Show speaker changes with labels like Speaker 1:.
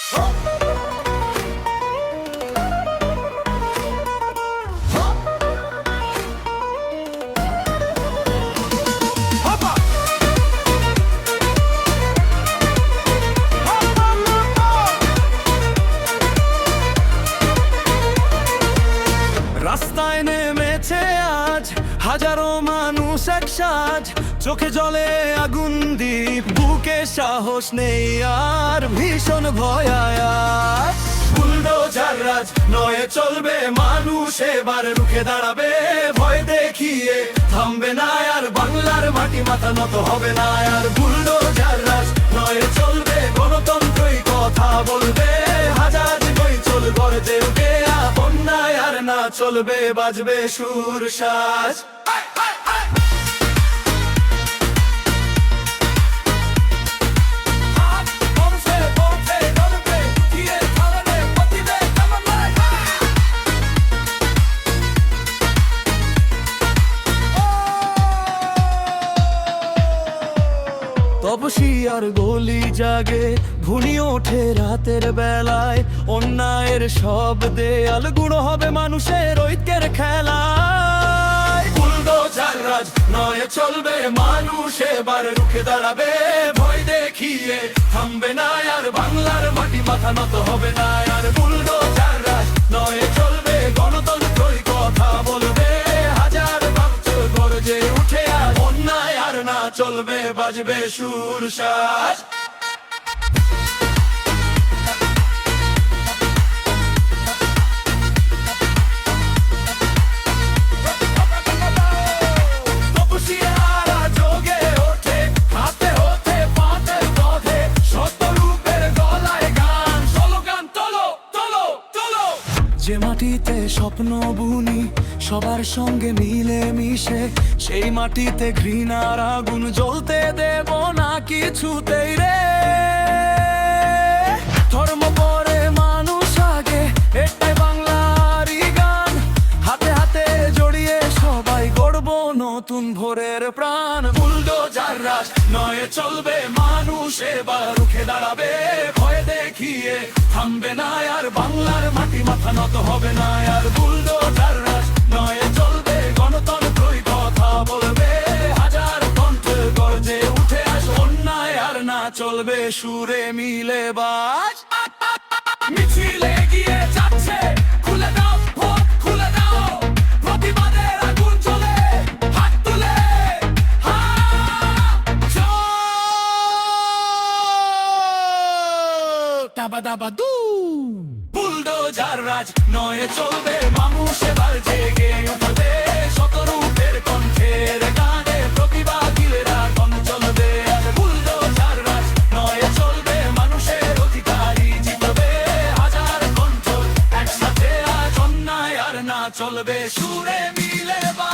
Speaker 1: রাস্তায় নেমেছে আজ হাজারো মানুষ একসাথ, চোখে জলে আগুন দ্বীপ, বুকে সাহস নেই আর ভীষণ ভয় আজ। বুলডোজার রাজ নয় চলবে, মানুষ এবার রুখে দাঁড়াবে, ভয় দেখিয়ে থামবে না আর, বাংলার মাটি মাথা নত হবে না আর। বুলডোজার রাজ নয় চলবে, গণতন্ত্রই কথা বলবে, হাজার বৈচল গড়তে উঠে অন্যায় আর না চলবে, বাজবে সুর সাজ। তপসিয়ার গলি জাগে, ঘুনি ওঠে রাতের বেলায়, অন্যায়ের সব দেয়াল গুঁড়ো হবে মানুষের ঐক্যের খেলায়। বুলডোজার রাজ নয় চলবে, মানুষ এবার রুখে দাঁড়াবে, ভয় দেখিয়ে থামবে না আর, বাংলার মাটি মাথা নত হবে না আর। বুলডোজার রাজ নয় চলবে, গণতন্ত্রই কথা বলবে, হাজার ভাবচোর গর্জে উঠে আর, অন্যায় আর না চলবে, বাজবে সুর সাজ। যে মাটিতে স্বপ্ন বুনি সবার সঙ্গে মিলে মিশে, সেই মাটিতে ঘৃণার আগুন জ্বলতে দেব না কিছুতেই রে। ধর্ম পরে মানুষ আগে, এটাই বাংলারই গান, হাতে হাতে জড়িয়ে সবাই গড়ব নতুন ভোরের প্রাণ। বুলডোজার রাজ নয় চলবে, মানুষ এবার রুখে দাঁড়াবে, ভয় দেখিয়ে থামবে না আর, বাংলার মাটি মাথা নত হবে না আর। বুলডোজার রাজ নয় চলবে, গণতন্ত্রই কথা বলবে, হাজার কণ্ঠ গর্জে উঠে আস, অন্যায় আর না চলবে, সুরে মিলে বাজ। মিছিলে গিয়ে যাচ্ছে, খুলে দাও ভোট খুলে দাও, প্রতিবাদের আগুন জ্বলে, হাত তুলে দাবা দাবা দু। বুলডোজার রাজ নয় চলবে, মানুষ এবার জেগে উঠবে, শতরূপের কণ্ঠের গানে প্রতিবাদীরা গণ চলবে। বুলডোজার রাজ নয় চলবে, মানুষের অধিকারই জিতবে, হাজার কণ্ঠ একসাথে আজ, অন্যায় আর না চলবে, সুরে মিলে বা